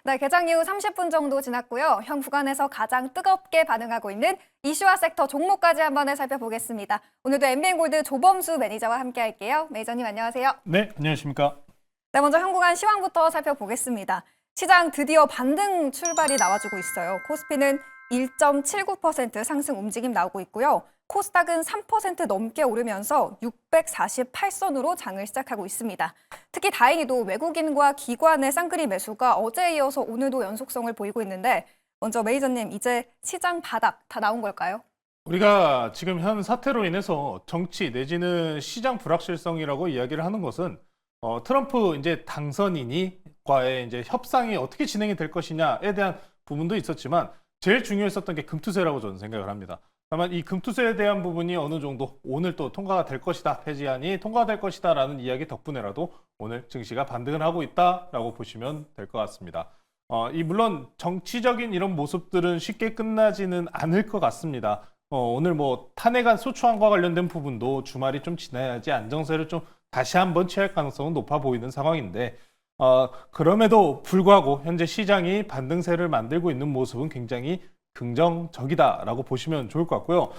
네, 개장 이후 30분 정도 지났고요. 현 구간에서 가장 뜨겁게 반응하고 있는 이슈와 섹터 종목까지 한번 살펴보겠습니다. 오늘도 MBN골드 조범수 매니저와 함께 할게요. 매니저님 안녕하세요. 네, 안녕하십니까. 네, 먼저 현 구간 시황부터 살펴보겠습니다. 시장 드디어 반등 출발이 나와주고 있어요. 코스피는 1.79% 상승 움직임 나오고 있고요. 코스닥은 3% 넘게 오르면서 648선으로 장을 시작하고 있습니다. 특히 다행히도 외국인과 기관의 쌍끌이 매수가 어제에 이어서 오늘도 연속성을 보이고 있는데 먼저 매니저님 이제 시장 바닥 다 나온 걸까요? 우리가 지금 현 사태로 인해서 정치 내지는 시장 불확실성이라고 이야기를 하는 것은 트럼프 이제 당선인과의 이제 협상이 어떻게 진행이 될 것이냐에 대한 부분도 있었지만 제일 중요했었던 게 금투세라고 저는 생각을 합니다. 다만 이 금투세에 대한 부분이 어느 정도 오늘 또 통과가 될 것이다, 폐지안이 통과될 것이다 라는 이야기 덕분에라도 오늘 증시가 반등을 하고 있다라고 보시면 될 것 같습니다. 물론 정치적인 이런 모습들은 쉽게 끝나지는 않을 것 같습니다. 오늘 뭐 탄핵안 소추안과 관련된 부분도 주말이 좀 지나야지 안정세를 좀 다시 한번 취할 가능성은 높아 보이는 상황인데 그럼에도 불구하고 현재 시장이 반등세를 만들고 있는 모습은 굉장히 긍정적이다라고 보시면 좋을 것 같고요.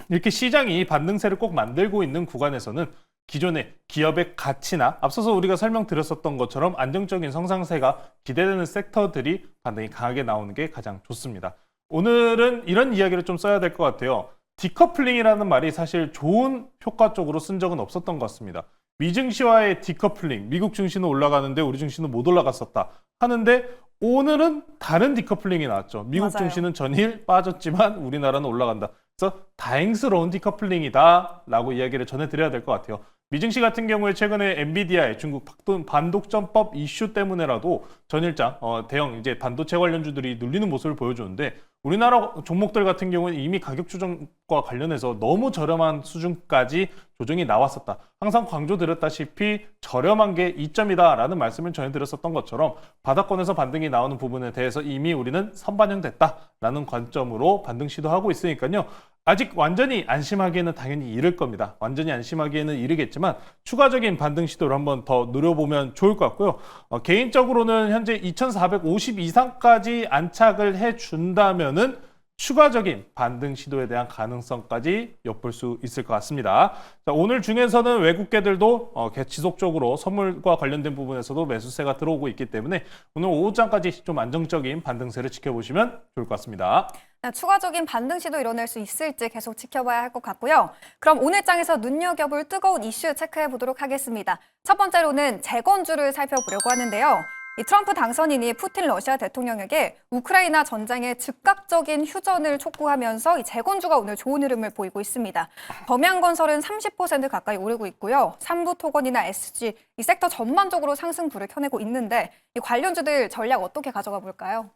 이렇게 시장이 반등세를 꼭 만들고 있는 구간에서는 기존의 기업의 가치나 앞서서 우리가 설명드렸었던 것처럼 안정적인 성장세가 기대되는 섹터들이 반등이 강하게 나오는 게 가장 좋습니다. 오늘은 이런 이야기를 좀 써야 될 것 같아요. 디커플링이라는 말이 사실 좋은 효과 쪽으로 쓴 적은 없었던 것 같습니다. 미증시와의 디커플링, 미국 증시는 올라가는데 우리 증시는 못 올라갔었다 하는데 오늘은 다른 디커플링이 나왔죠. 미국 맞아요. 증시는 전일 빠졌지만 우리나라는 올라간다. 그래서 다행스러운 디커플링이다라고 이야기를 전해드려야 될 것 같아요. 미증시 같은 경우에 최근에 엔비디아의 중국 반독점법 이슈 때문에라도 전일장 대형 이제 반도체 관련주들이 눌리는 모습을 보여주는데 우리나라 종목들 같은 경우는 이미 가격 조정과 관련해서 너무 저렴한 수준까지 조정이 나왔었다. 항상 강조드렸다시피 저렴한 게 이점이다라는 말씀을 전해드렸었던 것처럼 바닥권에서 반등이 나오는 부분에 대해서 이미 우리는 선반영됐다라는 관점으로 반등 시도하고 있으니까요. 아직 완전히 안심하기에는 당연히 이를 겁니다. 완전히 안심하기에는 이르겠지만 추가적인 반등 시도를 한번 더 노려보면 좋을 것 같고요. 개인적으로는 현재 2450 이상까지 안착을 해준다면은 추가적인 반등 시도에 대한 가능성까지 엿볼 수 있을 것 같습니다. 자, 오늘 중에서는 외국계들도 지속적으로 선물과 관련된 부분에서도 매수세가 들어오고 있기 때문에 오늘 오후장까지 좀 안정적인 반등세를 지켜보시면 좋을 것 같습니다. 추가적인 반등 시도 이뤄낼 수 있을지 계속 지켜봐야 할 것 같고요. 그럼 오늘 장에서 눈여겨볼 뜨거운 이슈 체크해 보도록 하겠습니다. 첫 번째로는 재건주를 살펴보려고 하는데요. 이 트럼프 당선인이 푸틴 러시아 대통령에게 우크라이나 전쟁의 즉각적인 휴전을 촉구하면서 이 재건주가 오늘 좋은 흐름을 보이고 있습니다. 범양건설은 30% 가까이 오르고 있고요. 삼부토건이나 SG, 이 섹터 전반적으로 상승불을 켜내고 있는데 이 관련주들 전략 어떻게 가져가 볼까요?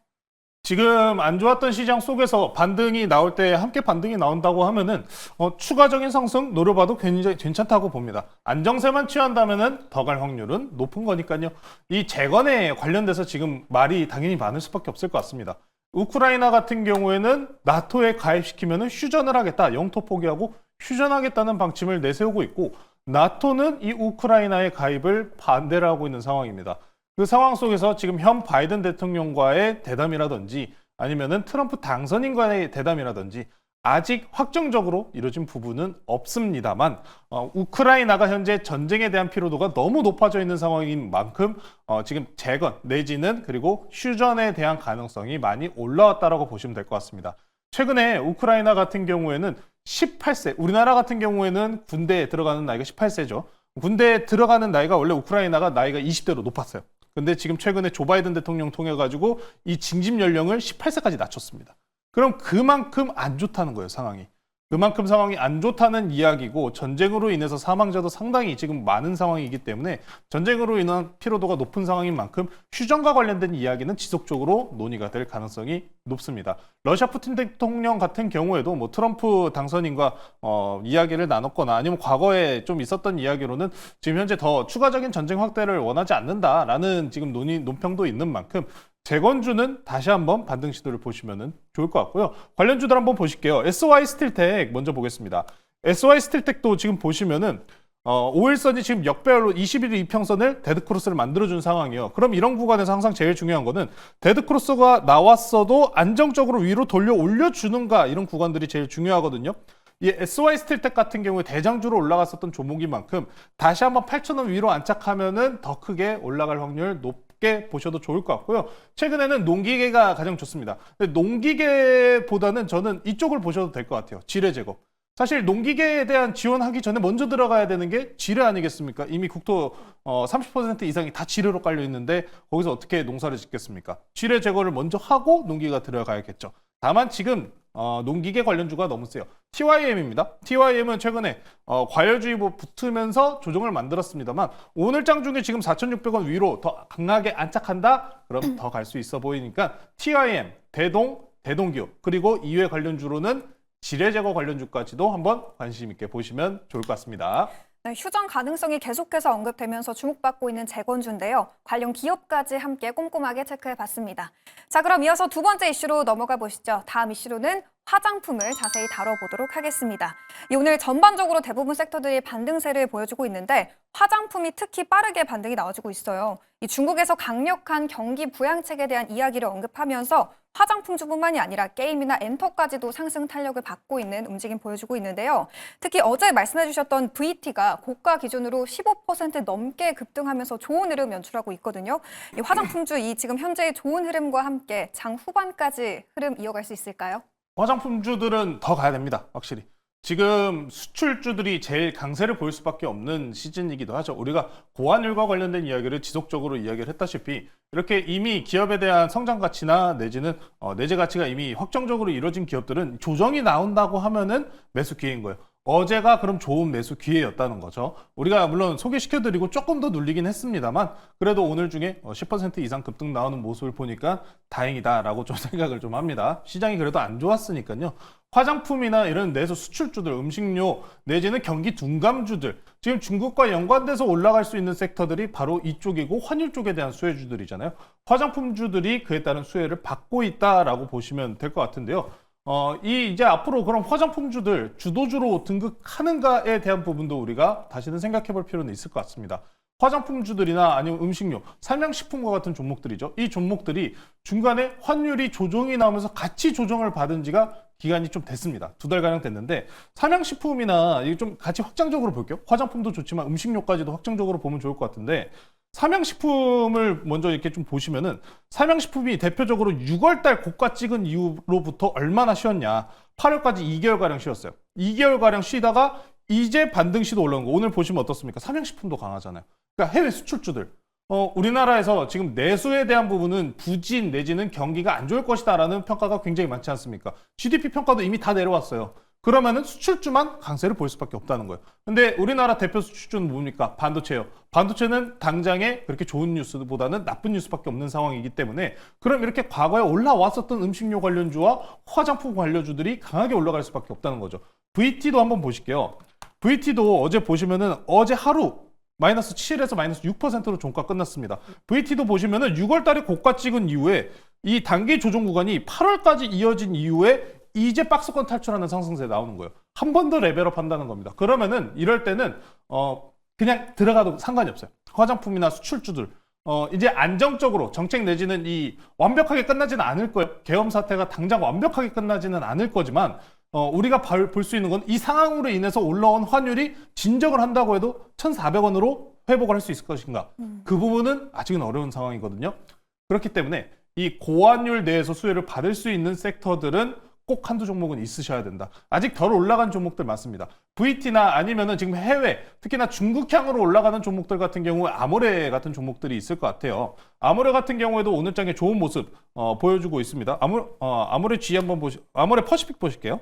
지금 안 좋았던 시장 속에서 반등이 나올 때 함께 반등이 나온다고 하면은 추가적인 상승 노려봐도 굉장히 괜찮다고 봅니다. 안정세만 취한다면은 더 갈 확률은 높은 거니까요. 이 재건에 관련돼서 지금 말이 당연히 많을 수밖에 없을 것 같습니다. 우크라이나 같은 경우에는 나토에 가입시키면은 휴전을 하겠다, 영토 포기하고 휴전하겠다는 방침을 내세우고 있고 나토는 이 우크라이나의 가입을 반대를 하고 있는 상황입니다. 그 상황 속에서 지금 현 바이든 대통령과의 대담이라든지 아니면은 트럼프 당선인과의 대담이라든지 아직 확정적으로 이루어진 부분은 없습니다만 우크라이나가 현재 전쟁에 대한 피로도가 너무 높아져 있는 상황인 만큼 지금 재건 내지는 그리고 휴전에 대한 가능성이 많이 올라왔다라고 보시면 될 것 같습니다. 최근에 우크라이나 같은 경우에는 18세, 우리나라 같은 경우에는 군대에 들어가는 나이가 18세죠. 군대에 들어가는 나이가 원래 우크라이나가 나이가 20대로 높았어요. 근데 지금 최근에 조 바이든 대통령 통해 가지고 이 징집 연령을 18세까지 낮췄습니다. 그럼 그만큼 안 좋다는 거예요, 상황이. 그만큼 상황이 안 좋다는 이야기고 전쟁으로 인해서 사망자도 상당히 지금 많은 상황이기 때문에 전쟁으로 인한 피로도가 높은 상황인 만큼 휴전과 관련된 이야기는 지속적으로 논의가 될 가능성이 높습니다. 러시아 푸틴 대통령 같은 경우에도 뭐 트럼프 당선인과 이야기를 나눴거나 아니면 과거에 좀 있었던 이야기로는 지금 현재 더 추가적인 전쟁 확대를 원하지 않는다라는 지금 논평도 있는 만큼 재건주는 다시 한번 반등 시도를 보시면 좋을 것 같고요. 관련주들 한번 보실게요. SY 스틸텍 먼저 보겠습니다. SY 스틸텍도 지금 보시면은 5일선이 지금 역배열로 21일 이평선을 데드크로스를 만들어준 상황이에요. 그럼 이런 구간에서 항상 제일 중요한 거는 데드크로스가 나왔어도 안정적으로 위로 돌려 올려주는가, 이런 구간들이 제일 중요하거든요. 이 SY 스틸텍 같은 경우에 대장주로 올라갔었던 종목인 만큼 다시 한번 8,000원 위로 안착하면은 더 크게 올라갈 확률 높게 보셔도 좋을 것 같고요. 최근에는 농기계가 가장 좋습니다. 근데 농기계보다는 저는 이쪽을 보셔도 될 것 같아요. 지뢰 제거. 사실 농기계에 대한 지원하기 전에 먼저 들어가야 되는 게 지뢰 아니겠습니까? 이미 국토 30% 이상이 다 지뢰로 깔려 있는데 거기서 어떻게 농사를 짓겠습니까? 지뢰 제거를 먼저 하고 농기가 들어가야겠죠. 다만 지금 농기계 관련주가 너무 세요. TYM입니다. TYM은 최근에 과열주의보 붙으면서 조정을 만들었습니다만 오늘 장 중에 지금 4,600원 위로 더 강하게 안착한다? 그럼 더 갈 수 있어 보이니까 TYM, 대동, 대동기업, 그리고 이외 관련주로는 지뢰 제거 관련주까지도 한번 관심 있게 보시면 좋을 것 같습니다. 네, 휴전 가능성이 계속해서 언급되면서 주목받고 있는 재건주인데요. 관련 기업까지 함께 꼼꼼하게 체크해봤습니다. 자, 그럼 이어서 두 번째 이슈로 넘어가 보시죠. 다음 이슈로는 화장품을 자세히 다뤄보도록 하겠습니다. 오늘 전반적으로 대부분 섹터들이 반등세를 보여주고 있는데 화장품이 특히 빠르게 반등이 나와주고 있어요. 이 중국에서 강력한 경기 부양책에 대한 이야기를 언급하면서 화장품주뿐만이 아니라 게임이나 엔터까지도 상승 탄력을 받고 있는 움직임 보여주고 있는데요. 특히 어제 말씀해 주셨던 VT가 고가 기준으로 15% 넘게 급등하면서 좋은 흐름 연출하고 있거든요. 이 화장품주 이 지금 현재의 좋은 흐름과 함께 장 후반까지 흐름 이어갈 수 있을까요? 화장품주들은 더 가야 됩니다. 확실히. 지금 수출주들이 제일 강세를 보일 수밖에 없는 시즌이기도 하죠. 우리가 고환율과 관련된 이야기를 지속적으로 이야기를 했다시피 이렇게 이미 기업에 대한 성장 가치나 내지는 내재 가치가 이미 확정적으로 이루어진 기업들은 조정이 나온다고 하면은 매수 기회인 거예요. 어제가 그럼 좋은 매수 기회였다는 거죠. 우리가 물론 소개시켜드리고 조금 더 눌리긴 했습니다만 그래도 오늘 중에 10% 이상 급등 나오는 모습을 보니까 다행이다라고 좀 생각을 좀 합니다. 시장이 그래도 안 좋았으니까요. 화장품이나 이런 내수 수출주들, 음식료 내지는 경기 둔감주들, 지금 중국과 연관돼서 올라갈 수 있는 섹터들이 바로 이쪽이고 환율 쪽에 대한 수혜주들이잖아요. 화장품주들이 그에 따른 수혜를 받고 있다라고 보시면 될 것 같은데요. 이제 앞으로 그럼 화장품주들 주도주로 등극하는가에 대한 부분도 우리가 다시는 생각해 볼 필요는 있을 것 같습니다. 화장품주들이나 아니면 음식료, 삼양식품과 같은 종목들이죠. 이 종목들이 중간에 환율이 조정이 나오면서 같이 조정을 받은 지가 기간이 좀 됐습니다. 2달가량 됐는데 삼양식품이나 이게 좀 같이 확장적으로 볼게요. 화장품도 좋지만 음식료까지도 확장적으로 보면 좋을 것 같은데 삼양식품을 먼저 이렇게 좀 보시면은 삼양식품이 대표적으로 6월달 고가 찍은 이후로부터 얼마나 쉬었냐. 8월까지 2개월가량 쉬었어요. 2개월가량 쉬다가 이제 반등 시도 올라온 거. 오늘 보시면 어떻습니까? 삼양식품도 강하잖아요. 그러니까 해외 수출주들. 우리나라에서 지금 내수에 대한 부분은 부진 내지는 경기가 안 좋을 것이다라는 평가가 굉장히 많지 않습니까? GDP 평가도 이미 다 내려왔어요. 그러면은 수출주만 강세를 보일 수밖에 없다는 거예요. 근데 우리나라 대표 수출주는 뭡니까? 반도체예요. 반도체는 당장에 그렇게 좋은 뉴스보다는 나쁜 뉴스밖에 없는 상황이기 때문에 그럼 이렇게 과거에 올라왔었던 음식료 관련주와 화장품 관련주들이 강하게 올라갈 수밖에 없다는 거죠. VT도 한번 보실게요. VT도 어제 보시면은 어제 하루 마이너스 7에서 마이너스 6%로 종가 끝났습니다. VT도 보시면은 6월 달에 고가 찍은 이후에 이 단기 조정 구간이 8월까지 이어진 이후에 이제 박스권 탈출하는 상승세 나오는 거예요. 한 번 더 레벨업 한다는 겁니다. 그러면은 이럴 때는 그냥 들어가도 상관이 없어요. 화장품이나 수출주들 이제 안정적으로 정책 내지는 이 완벽하게 끝나지는 않을 거예요. 계엄 사태가 당장 완벽하게 끝나지는 않을 거지만 우리가 볼 수 있는 건 이 상황으로 인해서 올라온 환율이 진정을 한다고 해도 1,400원으로 회복을 할 수 있을 것인가. 그 부분은 아직은 어려운 상황이거든요. 그렇기 때문에 이 고환율 내에서 수혜를 받을 수 있는 섹터들은 꼭 한두 종목은 있으셔야 된다. 아직 덜 올라간 종목들 많습니다. VT나 아니면은 지금 해외, 특히나 중국향으로 올라가는 종목들 같은 경우에 아모레 같은 종목들이 있을 것 같아요. 아모레 같은 경우에도 오늘 장에 좋은 모습 보여주고 있습니다. 아모레 G 한번 아모레 퍼시픽 보실게요.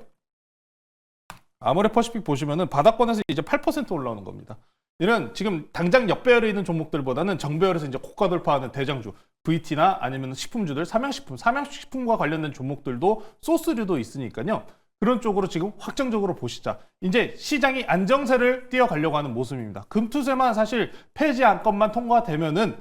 아모레 퍼시픽 보시면은 바닥권에서 이제 8% 올라오는 겁니다. 이런 지금 당장 역배열에 있는 종목들보다는 정배열에서 이제 고가 돌파하는 대장주 VT나 아니면 식품주들, 삼양식품과 관련된 종목들도 소스류도 있으니까요. 그런 쪽으로 지금 확정적으로 보시자. 이제 시장이 안정세를 띄어가려고 하는 모습입니다. 금투세만 사실 폐지 안건만 통과되면은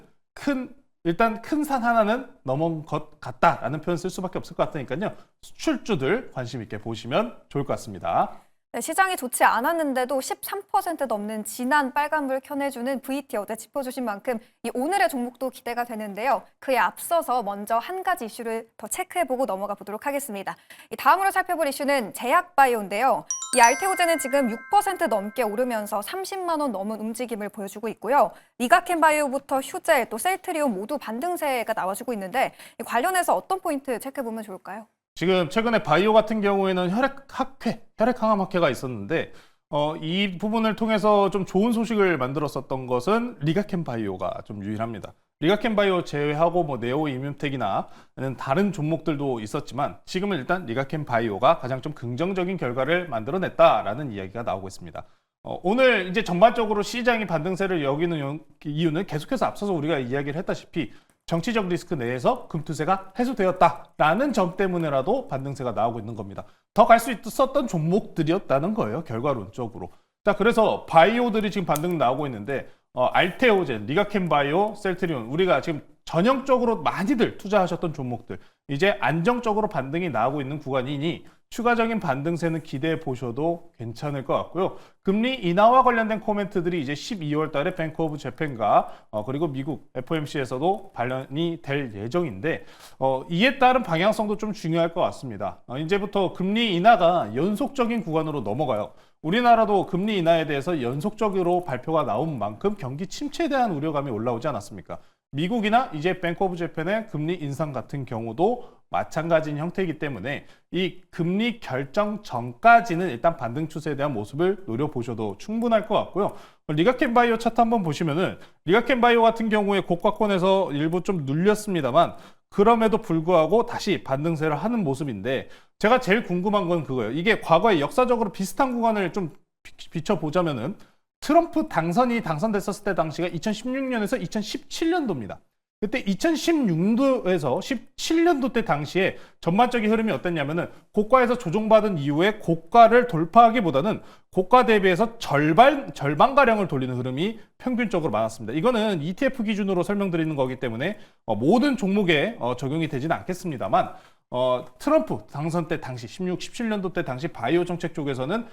일단 큰 산 하나는 넘은 것 같다라는 표현 쓸 수밖에 없을 것 같으니까요. 수출주들 관심 있게 보시면 좋을 것 같습니다. 네, 시장이 좋지 않았는데도 13% 넘는 진한 빨간불 켜내주는 VT 어제 짚어주신 만큼 이 오늘의 종목도 기대가 되는데요. 그에 앞서서 먼저 한 가지 이슈를 더 체크해보고 넘어가 보도록 하겠습니다. 이 다음으로 살펴볼 이슈는 제약바이오인데요. 이 알테오제는 지금 6% 넘게 오르면서 30만 원 넘은 움직임을 보여주고 있고요. 리가켄바이오부터 휴젤 또 셀트리온 모두 반등세가 나와주고 있는데 이 관련해서 어떤 포인트 체크해보면 좋을까요? 지금 최근에 바이오 같은 경우에는 혈액항암학회가 있었는데 이 부분을 통해서 좀 좋은 소식을 만들었었던 것은 리가켄바이오가 좀 유일합니다. 리가켄바이오 제외하고 뭐 네오 이뮨텍이나 다른 종목들도 있었지만 지금은 일단 리가켄바이오가 가장 좀 긍정적인 결과를 만들어냈다라는 이야기가 나오고 있습니다. 오늘 이제 전반적으로 시장이 반등세를 여기는 이유는 계속해서 앞서서 우리가 이야기를 했다시피 정치적 리스크 내에서 금투세가 해소되었다라는 점 때문에라도 반등세가 나오고 있는 겁니다. 더 갈 수 있었던 종목들이었다는 거예요, 결과론적으로. 자, 그래서 바이오들이 지금 반등 나오고 있는데 알테오젠, 리가켄바이오, 셀트리온 우리가 지금 전형적으로 많이들 투자하셨던 종목들 이제 안정적으로 반등이 나오고 있는 구간이니 추가적인 반등세는 기대해 보셔도 괜찮을 것 같고요. 금리 인하와 관련된 코멘트들이 이제 12월 달에 뱅크 오브 재팬과 그리고 미국 FOMC에서도 발언이 될 예정인데 이에 따른 방향성도 좀 중요할 것 같습니다. 이제부터 금리 인하가 연속적인 구간으로 넘어가요. 우리나라도 금리 인하에 대해서 연속적으로 발표가 나온 만큼 경기 침체에 대한 우려감이 올라오지 않았습니까? 미국이나 이제 뱅크 오브 재팬의 금리 인상 같은 경우도 마찬가지인 형태이기 때문에 이 금리 결정 전까지는 일단 반등 추세에 대한 모습을 노려보셔도 충분할 것 같고요. 리가켄바이오 차트 한번 보시면은 리가켄바이오 같은 경우에 고가권에서 일부 좀 눌렸습니다만 그럼에도 불구하고 다시 반등세를 하는 모습인데 제가 제일 궁금한 건 그거예요. 이게 과거에 역사적으로 비슷한 구간을 좀 비춰보자면은 트럼프 당선됐었을 때 당시가 2016년에서 2017년도입니다. 그때 2016년도에서 17년도 때 당시에 전반적인 흐름이 어땠냐면은 고가에서 조정받은 이후에 고가를 돌파하기보다는 고가 대비해서 절반가량을 돌리는 흐름이 평균적으로 많았습니다. 이거는 ETF 기준으로 설명드리는 거기 때문에 모든 종목에 적용이 되지는 않겠습니다만 트럼프 당선 때 당시 17년도 때 당시 바이오 정책 쪽에서는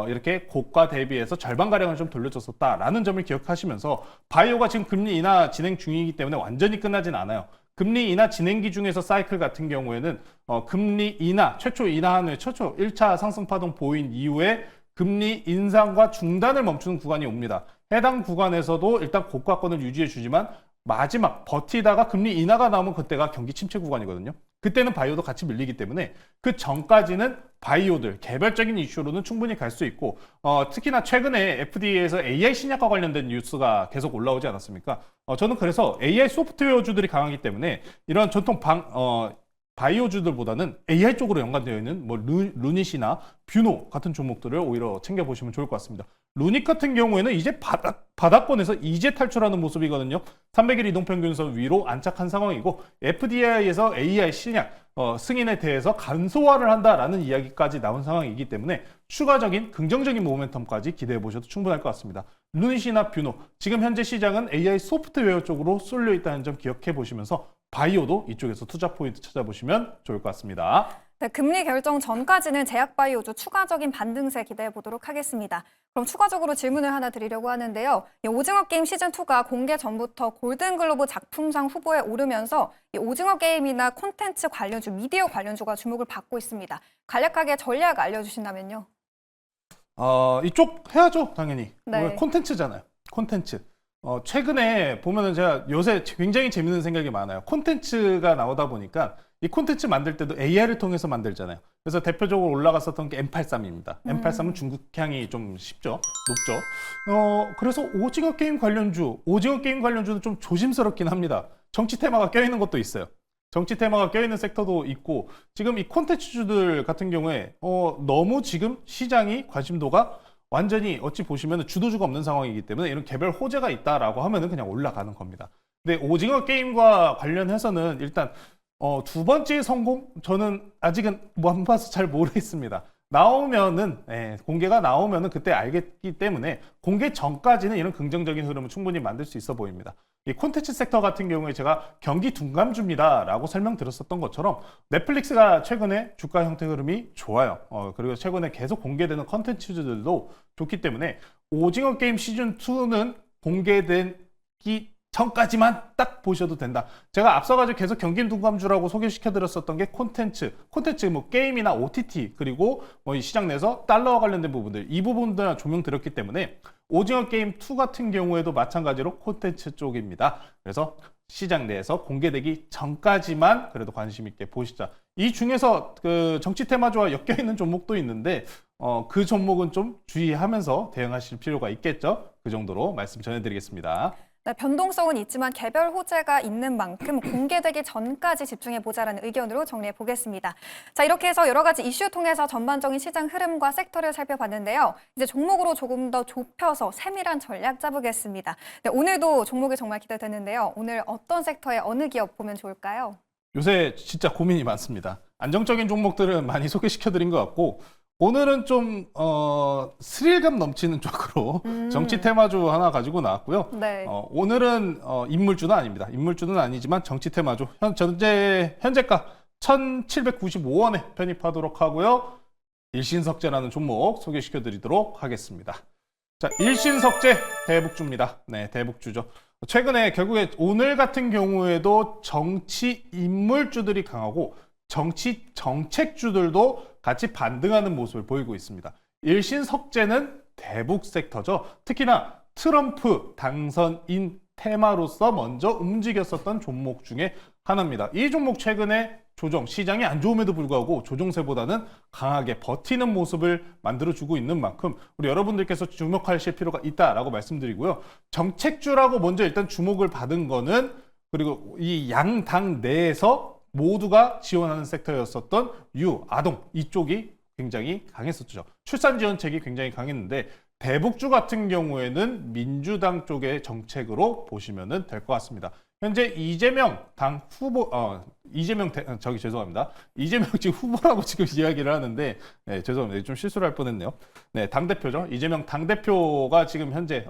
이렇게 고가 대비해서 절반가량을 좀 돌려줬었다라는 점을 기억하시면서 바이오가 지금 금리 인하 진행 중이기 때문에 완전히 끝나진 않아요. 금리 인하 진행기 중에서 사이클 같은 경우에는 금리 인하, 최초 인하한 후에 최초 1차 상승 파동 보인 이후에 금리 인상과 중단을 멈추는 구간이 옵니다. 해당 구간에서도 일단 고가권을 유지해 주지만 마지막 버티다가 금리 인하가 나오면 그때가 경기 침체 구간이거든요. 그때는 바이오도 같이 밀리기 때문에 그 전까지는 바이오들 개별적인 이슈로는 충분히 갈 수 있고 특히나 최근에 FDA에서 AI 신약과 관련된 뉴스가 계속 올라오지 않았습니까? 저는 그래서 AI 소프트웨어주들이 강하기 때문에 이런 전통 바이오주들보다는 AI 쪽으로 연관되어 있는 뭐 루닛이나 뷰노 같은 종목들을 오히려 챙겨보시면 좋을 것 같습니다. 루닛 같은 경우에는 이제 바닥권에서 이제 탈출하는 모습이거든요. 300일 이동평균선 위로 안착한 상황이고 FDA에서 AI 신약 승인에 대해서 간소화를 한다라는 이야기까지 나온 상황이기 때문에 추가적인 긍정적인 모멘텀까지 기대해 보셔도 충분할 것 같습니다. 루닛이나 뷰노, 지금 현재 시장은 AI 소프트웨어 쪽으로 쏠려 있다는 점 기억해 보시면서 바이오도 이쪽에서 투자 포인트 찾아보시면 좋을 것 같습니다. 네, 금리 결정 전까지는 제약바이오주 추가적인 반등세 기대해 보도록 하겠습니다. 그럼 추가적으로 질문을 하나 드리려고 하는데요. 이 오징어 게임 시즌2가 공개 전부터 골든글로브 작품상 후보에 오르면서 이 오징어 게임이나 콘텐츠 관련주, 미디어 관련주가 주목을 받고 있습니다. 간략하게 전략 알려주신다면요. 이쪽 해야죠, 당연히. 네. 콘텐츠잖아요. 콘텐츠. 최근에 보면은 제가 요새 굉장히 재밌는 생각이 많아요. 콘텐츠가 나오다 보니까 이 콘텐츠 만들 때도 AI를 통해서 만들잖아요. 그래서 대표적으로 올라갔었던 게 M83입니다. M83은 중국향이 좀 높죠. 그래서 오징어 게임 관련주는 좀 조심스럽긴 합니다. 정치 테마가 껴있는 것도 있어요. 정치 테마가 껴있는 섹터도 있고 지금 이 콘텐츠주들 같은 경우에 너무 지금 시장이 관심도가 완전히 어찌 보시면 주도주가 없는 상황이기 때문에 이런 개별 호재가 있다라고 하면은 그냥 올라가는 겁니다. 근데 오징어 게임과 관련해서는 일단 두 번째 성공 저는 아직은 안 봐서 잘 모르겠습니다. 공개가 나오면은 그때 알겠기 때문에 공개 전까지는 이런 긍정적인 흐름을 충분히 만들 수 있어 보입니다. 이 콘텐츠 섹터 같은 경우에 제가 경기 둔감주입니다라고 설명드렸었던 것처럼 넷플릭스가 최근에 주가 형태 흐름이 좋아요. 그리고 최근에 계속 공개되는 콘텐츠들도 좋기 때문에 오징어 게임 시즌 2는 공개되기 전까지만 딱 보셔도 된다. 제가 앞서가지고 계속 경기 둔감주라고 소개시켜드렸었던 게 콘텐츠 뭐 게임이나 OTT 그리고 뭐 이 시장 내에서 달러와 관련된 부분들 이 부분들 조명드렸기 때문에 오징어 게임 2 같은 경우에도 마찬가지로 콘텐츠 쪽입니다. 그래서 시장 내에서 공개되기 전까지만 그래도 관심 있게 보시자. 이 중에서 그 정치 테마주와 엮여 있는 종목도 있는데 그 종목은 좀 주의하면서 대응하실 필요가 있겠죠. 그 정도로 말씀 전해드리겠습니다. 네, 변동성은 있지만 개별 호재가 있는 만큼 공개되기 전까지 집중해보자라는 의견으로 정리해 보겠습니다. 자, 이렇게 해서 여러 가지 이슈 통해서 전반적인 시장 흐름과 섹터를 살펴봤는데요. 이제 종목으로 조금 더 좁혀서 세밀한 전략 짜보겠습니다. 네, 오늘도 종목이 정말 기대되는데요. 오늘 어떤 섹터의 어느 기업 보면 좋을까요? 요새 진짜 고민이 많습니다. 안정적인 종목들은 많이 소개시켜드린 것 같고 오늘은 좀 스릴감 넘치는 쪽으로 정치 테마주 하나 가지고 나왔고요. 네. 오늘은 인물주는 아닙니다. 인물주는 아니지만 정치 테마주 현재가 1,795원에 편입하도록 하고요. 일신석재라는 종목 소개시켜드리도록 하겠습니다. 자, 일신석재 대북주입니다. 네, 대북주죠. 최근에 결국에 오늘 같은 경우에도 정치 인물주들이 강하고 정치 정책주들도 같이 반등하는 모습을 보이고 있습니다. 일신석재는 대북 섹터죠. 특히나 트럼프 당선인 테마로서 먼저 움직였었던 종목 중에 하나입니다. 이 종목 최근에 시장이 안 좋음에도 불구하고 조정세보다는 강하게 버티는 모습을 만들어주고 있는 만큼 우리 여러분들께서 주목하실 필요가 있다라고 말씀드리고요. 정책주라고 먼저 일단 주목을 받은 거는 그리고 이 양당 내에서 모두가 지원하는 섹터였었던 아동 이쪽이 굉장히 강했었죠. 출산 지원책이 굉장히 강했는데 대북주 같은 경우에는 민주당 쪽의 정책으로 보시면 될 것 같습니다. 현재 이재명 지금 후보라고 지금 이야기를 하는데 죄송합니다. 좀 실수를 할 뻔했네요. 네, 당대표죠. 이재명 당대표가 지금 현재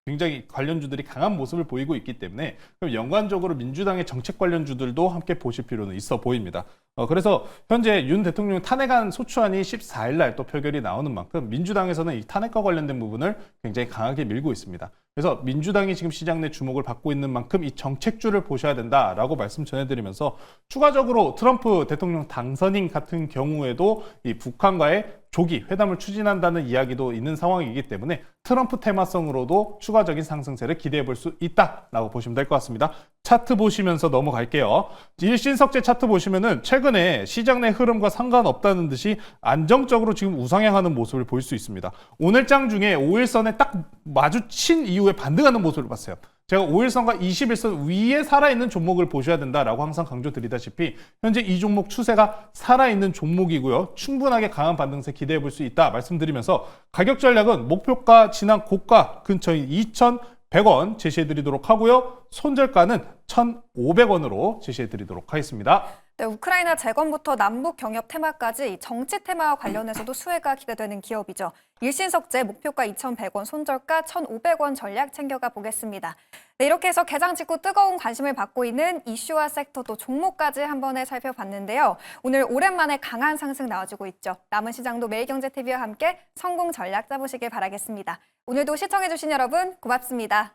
굉장히 관련주들이 강한 모습을 보이고 있기 때문에 그럼 연관적으로 민주당의 정책 관련주들도 함께 보실 필요는 있어 보입니다. 그래서 현재 윤 대통령 탄핵안 소추안이 14일 날 또 표결이 나오는 만큼 민주당에서는 이 탄핵과 관련된 부분을 굉장히 강하게 밀고 있습니다. 그래서 민주당이 지금 시장 내 주목을 받고 있는 만큼 이 정책주를 보셔야 된다라고 말씀 전해드리면서 추가적으로 트럼프 대통령 당선인 같은 경우에도 이 북한과의 조기 회담을 추진한다는 이야기도 있는 상황이기 때문에 트럼프 테마성으로도 추가적인 상승세를 기대해 볼 수 있다라고 보시면 될 것 같습니다. 차트 보시면서 넘어갈게요. 일신석재 차트 보시면은 최근에 시장 내 흐름과 상관없다는 듯이 안정적으로 지금 우상향하는 모습을 볼 수 있습니다. 오늘 장 중에 5일선에 딱 마주친 이후에 반등하는 모습을 봤어요. 제가 5일선과 21선 위에 살아있는 종목을 보셔야 된다라고 항상 강조드리다시피 현재 이 종목 추세가 살아있는 종목이고요. 충분하게 강한 반등세 기대해 볼 수 있다 말씀드리면서 가격 전략은 목표가 지난 고가 근처인 2,100원 제시해드리도록 하고요. 손절가는 1,500원으로 제시해드리도록 하겠습니다. 네, 우크라이나 재건부터 남북 경협 테마까지 정치 테마와 관련해서도 수혜가 기대되는 기업이죠. 일신석재 목표가 2,100원, 손절가 1,500원 전략 챙겨가 보겠습니다. 네, 이렇게 해서 개장 직후 뜨거운 관심을 받고 있는 이슈와 섹터 또 종목까지 한 번에 살펴봤는데요. 오늘 오랜만에 강한 상승 나와주고 있죠. 남은 시장도 매일경제TV와 함께 성공 전략 짜보시길 바라겠습니다. 오늘도 시청해주신 여러분 고맙습니다.